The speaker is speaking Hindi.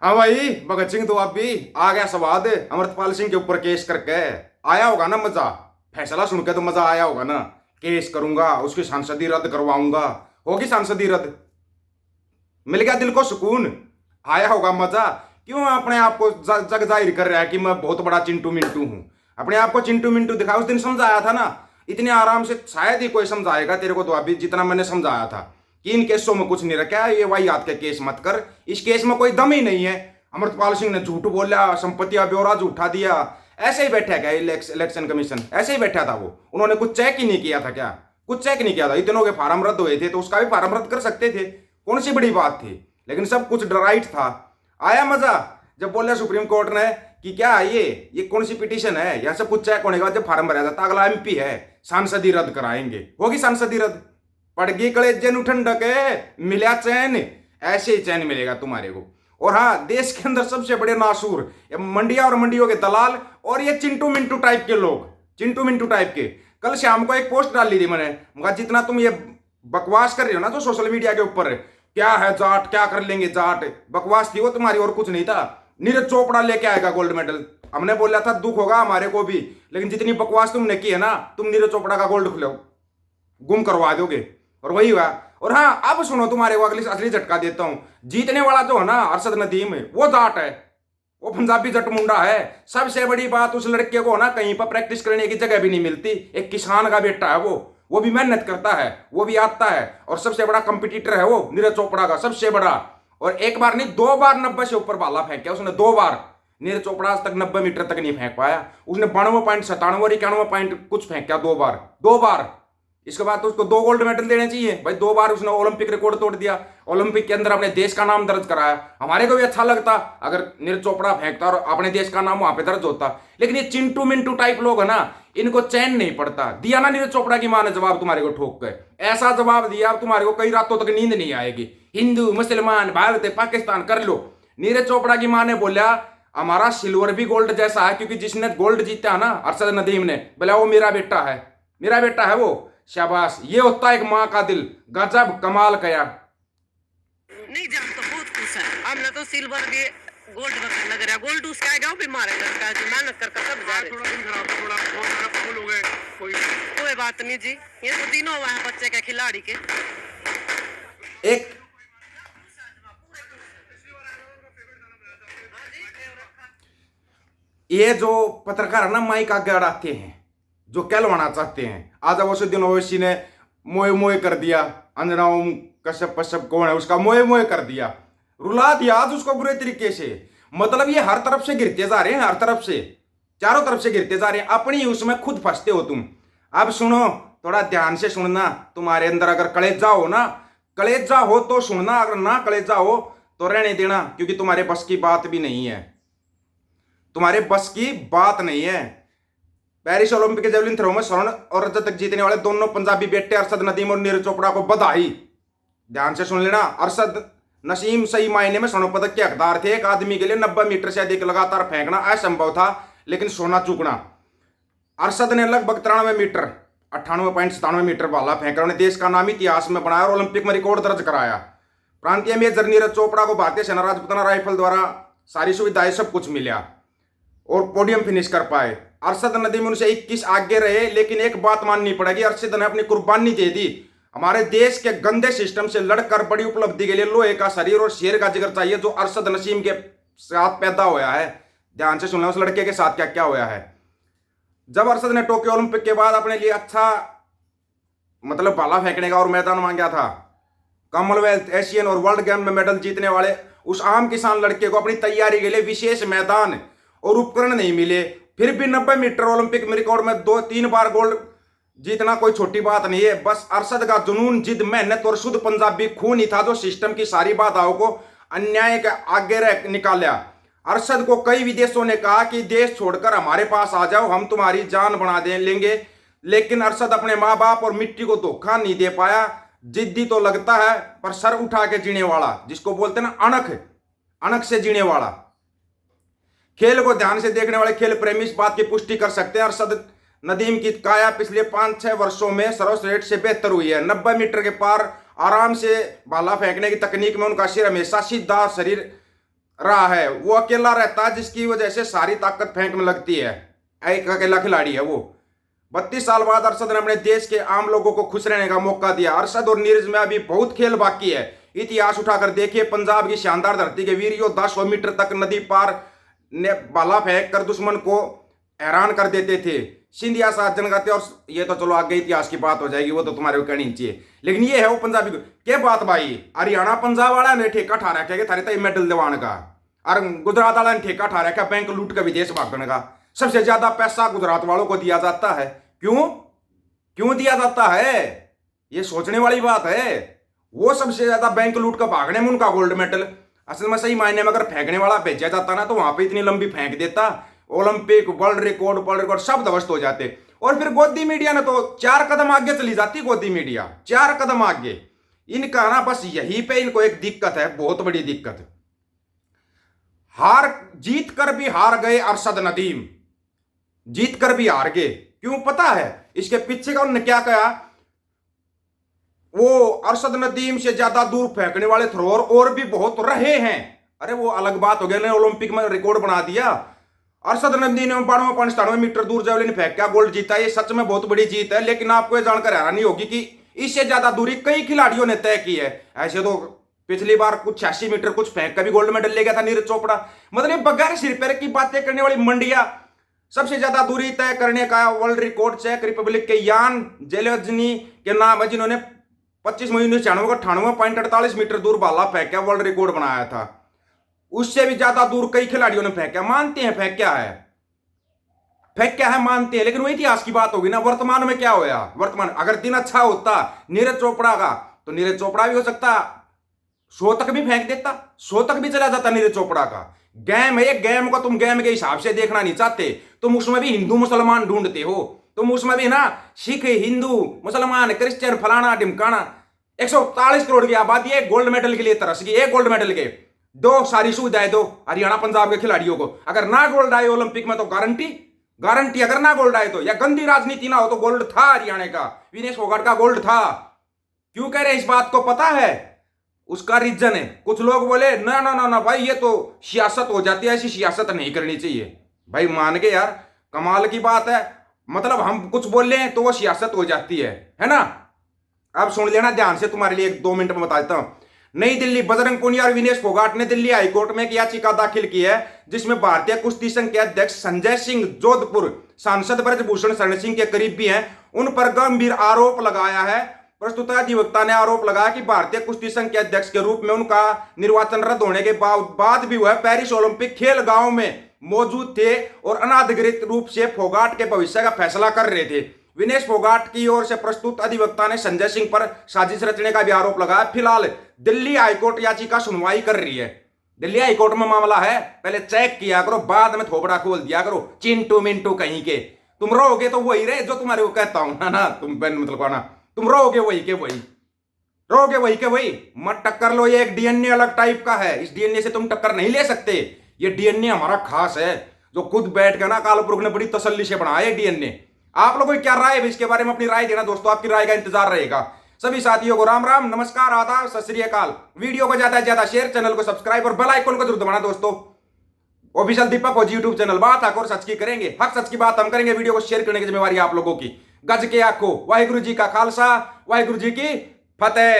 हाँ भाई, भगत सिंह तो आप भी आ गया स्वाद अमृतपाल सिंह के ऊपर केस करके। आया होगा ना मजा? फैसला सुन के तो मजा आया होगा ना? केस करूंगा, उसकी सांसदी रद्द करवाऊंगा। होगी सांसदी रद्द। मिल गया दिल को सुकून। आया होगा मजा। क्यों अपने आप को जग जाहिर कर रहा है कि मैं बहुत बड़ा चिंटू मिंटू हूं? अपने आप को चिंटू मिंटू दिखा। उस दिन समझाया था ना, इतने आराम से शायद ही कोई समझाएगा तेरे को तो अभी जितना मैंने समझाया था कि इन केसों में कुछ नहीं रखा है, ये वाहियात के केस मत कर। इस केस में कोई दम ही नहीं है। अमृतपाल सिंह ने झूठ बोला, संपत्ति ब्यौरा झूठा दिया। ऐसे ही बैठा क्या इलेक्शन कमीशन? ऐसे ही बैठा था वो? उन्होंने कुछ चेक ही नहीं किया था क्या? कुछ चेक नहीं किया था? इतनों के फार्म रद्द हुए थे तो उसका भी फार्म रद्द कर सकते थे। कौन सी बड़ी बात थी? लेकिन सब कुछ राइट था। आया मजा जब बोला सुप्रीम कोर्ट ने कि क्या ये कौन सी पिटीशन है, यहाँ सब कुछ चेक होने के बाद जब फार्म भरा जाता अगला एमपी है, सांसदी रद्द कराएंगे। होगी सांसदी रद्द। पड़ गई कलेजे नु ठंडक है, मिला चैन। ऐसे ही चैन मिलेगा तुम्हारे को। और हाँ, देश के अंदर सबसे बड़े नासूर ये मंडिया और मंडियों के दलाल और ये चिंटू मिंटू टाइप के लोग, चिंटू मिंटू टाइप के। कल शाम को एक पोस्ट डाली थी मैंने, मगर जितना तुम ये बकवास कर रहे हो ना जो सोशल मीडिया के ऊपर, क्या है जाट, क्या कर लेंगे जाट, बकवास थी वो तुम्हारी और कुछ नहीं था। नीरज चोपड़ा लेके आएगा गोल्ड मेडल। हमने बोला था दुख होगा हमारे को भी, लेकिन जितनी बकवास तुमने की है ना, तुम नीरज चोपड़ा का गोल्ड गुम करवा दोगे। और वही हुआ। और हाँ, अब सुनो, तुम्हारे को अगली असली झटका देता हूं। जीतने वाला जो है ना अरशद नदीम, वो जाट है, वो पंजाबी जट मुंडा है। सबसे बड़ी बात, उस लड़के को ना कहीं पर प्रैक्टिस करने की जगह भी नहीं मिलती। एक किसान का बेटा है वो भी मेहनत करता है, वो भी आता है। और सबसे बड़ा कंपटीटर है वो नीरज चोपड़ा का, सबसे बड़ा। और एक बार नहीं, 2 बार 90 से ऊपर भाला फेंका उसने, 2 बार। नीरज चोपड़ा आज तक 90 मीटर तक नहीं फेंक पाया। उसने 92.97 और 91 पॉइंट कुछ फेंका 2 बार, 2 बार। इसके बाद तो उसको 2 गोल्ड मेडल देने चाहिए भाई। 2 बार उसने ओलंपिक रिकॉर्ड तोड़ दिया, ओलंपिक के अंदर अपने देश का नाम दर्ज कराया। हमारे को भी अच्छा लगता अगर नीरज चोपड़ा फेंकता और अपने देश का नाम वहां पे दर्ज होता। लेकिन ये चिंटू मिंटू टाइप लोग है ना, इनको चैन नहीं पड़ता। दिया ना नीरज चोपड़ा की मां ने जवाब तुम्हारे को ठोक कर, ऐसा जवाब दिया अब तुम्हारे को कई रातों तक नींद नहीं आएगी। हिंदू मुसलमान भारत पाकिस्तान कर लो। नीरज चोपड़ा की मां ने बोला हमारा सिल्वर भी गोल्ड जैसा है, क्योंकि जिसने गोल्ड जीता ना अरशद नदीम ने, बोला वो मेरा बेटा है, मेरा बेटा है वो। शाबाश, ये होता है एक माँ का दिल। गजब कमाल कया। नहीं जान तो बहुत खुश है। हमने तो सिल्वर भी गोल्ड का लग रहा है। गोल्ड उसका आएगा वो भी मारेगा, उसका जो मेहनत करके सब जा रहे। थोड़ा दिन खराब, थोड़ा बहुत सारा फूल हो गए। कोई बात नहीं जी, ये तो तीनों हुआ है बच्चे के खिलाड़ी के। एक ये जो पत्रकार है ना, माइक आगे अड़ाते हैं, जो कहलवाना चाहते हैं। आज अवसुद्दीन ओवैसी ने मोए मोए कर दिया, अंजना ओम कश्यप कश्यप कौन है उसका मोए मोए कर दिया, रुला दिया आज उसको बुरे तरीके से। मतलब ये हर तरफ से गिरते जा रहे हैं, हर तरफ से, चारों तरफ से गिरते जा रहे हैं। अपनी उसमें खुद फंसते हो तुम। अब सुनो, थोड़ा ध्यान से सुनना। तुम्हारे अंदर अगर कलेजा हो ना, कलेजा हो तो सुनना, अगर ना कलेजा हो तो रहने देना, क्योंकि तुम्हारे बस की बात भी नहीं है, तुम्हारे बस की बात नहीं है। पेरिस ओलंपिक के जेवलिन थ्रो में स्वर्ण और रजत तक जीतने वाले दोनों पंजाबी बेटे अरशद नदीम और नीरज चोपड़ा को बधाई। ध्यान से सुन लेना। अरशद नसीम सही मायने में स्वर्ण पदक के हकदार थे। एक आदमी के लिए 90 मीटर से अधिक लगातार फेंकना असंभव था, लेकिन सोना चूकना। अरशद ने लगभग 93 मीटर 98.97 मीटर भाला फेंका। उन्हें देश का नाम इतिहास में बनाया और ओलंपिक में रिकॉर्ड दर्ज कराया। प्रांतीय मेजर नीरज चोपड़ा को भारतीय सेना राजपूताना राइफल द्वारा सारी सुविधाएं सब कुछ मिला और पोडियम फिनिश कर पाए। अरशद नदीम उनसे 21 आगे रहे, लेकिन एक बात माननी पड़ेगी, अरशद ने अपनी कुर्बानी दे दी। हमारे देश के गंदे सिस्टम से लड़कर बड़ी उपलब्धि के लिए लोहे का शरीर और शेर का जिगर चाहिए, जो अरशद नसीम के साथ पैदा हुआ है। ध्यान से सुनना उस लड़के के साथ क्या क्या हुआ है। जब अरशद ने टोक्यो ओलंपिक के बाद अपने लिए अच्छा मतलब भाला फेंकने का और मैदान मांगा था, कॉमनवेल्थ, एशियन और वर्ल्ड गेम में मेडल जीतने वाले उस आम किसान लड़के को अपनी तैयारी के लिए विशेष मैदान और उपकरण नहीं मिले। फिर भी 90 मीटर ओलंपिक में रिकॉर्ड में 2-3 बार गोल्ड जीतना कोई छोटी बात नहीं है। बस अरशद का जुनून, जिद, मेहनत और शुद्ध पंजाबी खून ही था जो सिस्टम की सारी बाधाओं को अन्याय के आगे निकाला। अरशद को कई विदेशों ने कहा कि देश छोड़कर हमारे पास आ जाओ, हम तुम्हारी जान बना दे लेंगे, लेकिन अरशद अपने माँ बाप और मिट्टी को धोखा नहीं दे पाया। जिद्दी तो लगता है, पर सर उठा के जीने वाला, जिसको बोलते हैं ना अणख, अणख से जीने वाला। खेल को ध्यान से देखने वाले खेल प्रेमी इस बात की पुष्टि कर सकते हैं, अरशद नदीम की काया पिछले 5-6 वर्षों में सर्वश्रेष्ठ से बेहतर हुई है। 90 मीटर के पार आराम से भाला फेंकने की तकनीक में उनका सिर हमेशा सीधा, शरीर रहा है, वो अकेला रहता है, जिसकी वजह से सारी ताकत फेंक में लगती है। एक अकेला खिलाड़ी है वो। 32 साल बाद अरशद ने अपने देश के आम लोगों को खुश रहने का मौका दिया। अरशद और नीरज में अभी बहुत खेल बाकी है। इतिहास उठाकर देखिए, पंजाब की शानदार धरती के वीर योद्धा 100 मीटर तक नदी पार ने भाला फेंक कर दुश्मन को हैरान कर देते थे। सिंधिया साथ जनगाते, और ये तो चलो आगे इतिहास की बात हो जाएगी, वो तो तुम्हारे को कहनी चाहिए। लेकिन ये है वो पंजाबी क्या बात भाई, हरियाणा पंजाब वाला ने ठेका ठा रखा है थारे तय मेडल दिवान का, और गुजरात वाला ने ठेका ठा रखा बैंक लूट कर विदेश भागने का। सबसे ज्यादा पैसा गुजरात वालों को दिया जाता है। क्यों क्यों दिया जाता है, ये सोचने वाली बात है। वो सबसे ज्यादा बैंक लूट कर भागने में उनका गोल्ड मेडल। असल में सही मायने में अगर फेंकने वाला भेजा जाता ना, तो वहां पे इतनी लंबी फेंक देता, ओलंपिक वर्ल्ड रिकॉर्ड सब ध्वस्त हो जाते। और फिर गोदी मीडिया ने तो 4 कदम आगे चली जाती। गोदी मीडिया 4 कदम आगे। इनका ना बस यहीं पे इनको एक दिक्कत है, बहुत बड़ी दिक्कत। जीत कर भी हार गए अरशद नदीम, जीत कर भी हार गए। क्यों पता है इसके पीछे का उन्होंने क्या कहा? वो अरशद नदीम से ज्यादा दूर फेंकने वाले थ्रोअर और भी बहुत रहे हैं। अरे वो अलग बात हो गया ना, ओलंपिक में रिकॉर्ड बना दिया। अरशद नदीम ने 92.97 मीटर दूर जेवलिन फेंक क्या गोल्ड जीता। ये सच में बहुत बड़ी जीत है। लेकिन आपको ये जानकर हैरानी होगी कि इससे ज्यादा दूरी कई खिलाड़ियों ने तय की है। ऐसे तो पिछली बार कुछ 86 मीटर कुछ फेंक का भी गोल्ड मेडल ले गया था नीरज चोपड़ा। मतलब बगैर सिर पैर की बातें करने वाली मंडिया। सबसे ज्यादा दूरी तय करने का वर्ल्ड रिकॉर्ड चेक रिपब्लिक के यान जेलेज्नी के नाम है, जिन्होंने 25 मई 1996 को 98.48 मीटर दूर भाला फेंका वर्ल्ड रिकॉर्ड बनाया था। उससे भी ज्यादा दूर कई खिलाड़ियों ने फेंका। मानते हैं फेंक क्या है, फेंक क्या है मानते हैं। लेकिन वो इतिहास की बात होगी ना, वर्तमान में क्या होया। वर्तमान अगर दिन अच्छा होता नीरज चोपड़ा का, तो नीरज चोपड़ा भी हो सकता 100 तक भी फेंक देता, 100 तक भी चला जाता नीरज चोपड़ा का। गेम है ये, गेम को तुम गेम के हिसाब से देखना नहीं चाहते। तुम उसमें भी हिंदू मुसलमान ढूंढते हो। तुम उसमें भी ना सिख हिंदू मुसलमान क्रिश्चियन फलाना ढिमकाना। 140 करोड़ की आबादी है, गोल्ड मेडल के लिए तरस गई। एक गोल्ड मेडल के 2 सारी सुविधाएं दो हरियाणा पंजाब के खिलाड़ियों को। अगर ना गोल्ड आए ओलंपिक में तो गारंटी अगर ना गोल्ड आए तो, या गंदी राजनीति ना हो तो गोल्ड था हरियाणा का, विनेश फोगाट का गोल्ड था। क्यों कह रहे हैं इस बात को पता है? उसका रीजन है। कुछ लोग बोले ना ना ना ना भाई ये तो सियासत हो जाती है, ऐसी सियासत नहीं करनी चाहिए। भाई मान के यार, कमाल की बात है। मतलब हम कुछ बोल रहे हैं तो वो सियासत हो जाती है ना। अब सुन लेना ध्यान से, तुम्हारे लिए 1-2 मिनट में बता देता हूं। नई दिल्ली, बजरंग पुनिया और विनेश फोगाट ने दिल्ली हाईकोर्ट में एक याचिका दाखिल की है, जिसमें भारतीय कुश्ती संघ के अध्यक्ष संजय सिंह, जोधपुर सांसद ब्रजभूषण शरण सिंह के करीबी हैं, उन पर गंभीर आरोप लगाया है। प्रस्तुत अधिवक्ता ने आरोप लगाया कि भारतीय कुश्ती संघ के अध्यक्ष के रूप में उनका निर्वाचन रद्द होने के बाद भी वह पेरिस ओलंपिक खेल गांव में मौजूद थे और अनाधिकृत रूप से फोगाट के भविष्य का फैसला कर रहे थे। विनेश फोगाट की ओर से प्रस्तुत अधिवक्ता ने संजय सिंह पर साजिश रचने का भी आरोप लगाया। फिलहाल दिल्ली हाईकोर्ट याचिका सुनवाई कर रही है। दिल्ली हाईकोर्ट में मामला है, पहले चेक किया करो, बाद में थोपड़ा खोल दिया करो। चिंटू मिंटू कहीं के, तुम रहोगे तो वही रहे जो तुम्हारे को कहता हूं ना, तुम मतलब ना, तुम रहोगे वही के वही, रहोगे वही के वही। मत टक्कर लो, ये एक डीएनए अलग टाइप का है। इस डीएनए से तुम टक्कर नहीं ले सकते। ये डीएनए हमारा खास है, जो खुद बैठ के ना कालपुरुष ने बड़ी तसल्ली से बनाया डीएनए। आप लोगों की क्या राय है इसके बारे में? अपनी राय देना दोस्तों, आपकी राय का इंतजार रहेगा। सभी साथियों को राम राम, नमस्कार, आदाब, सत श्री अकाल। वीडियो को ज्यादा से ज्यादा शेयर, चैनल को सब्सक्राइब और बेल आइकन को जरूर दबाना दोस्तों। ऑफिशियल दीपक फौजी यूट्यूब चैनल, बात हक और सच की करेंगे, हक सच की बात हम करेंगे। वीडियो को शेयर करने की जिम्मेवारी आप लोगों की। गज के आखो, वाहिगुरु जी का खालसा, वाहिगुरु जी की फतेह।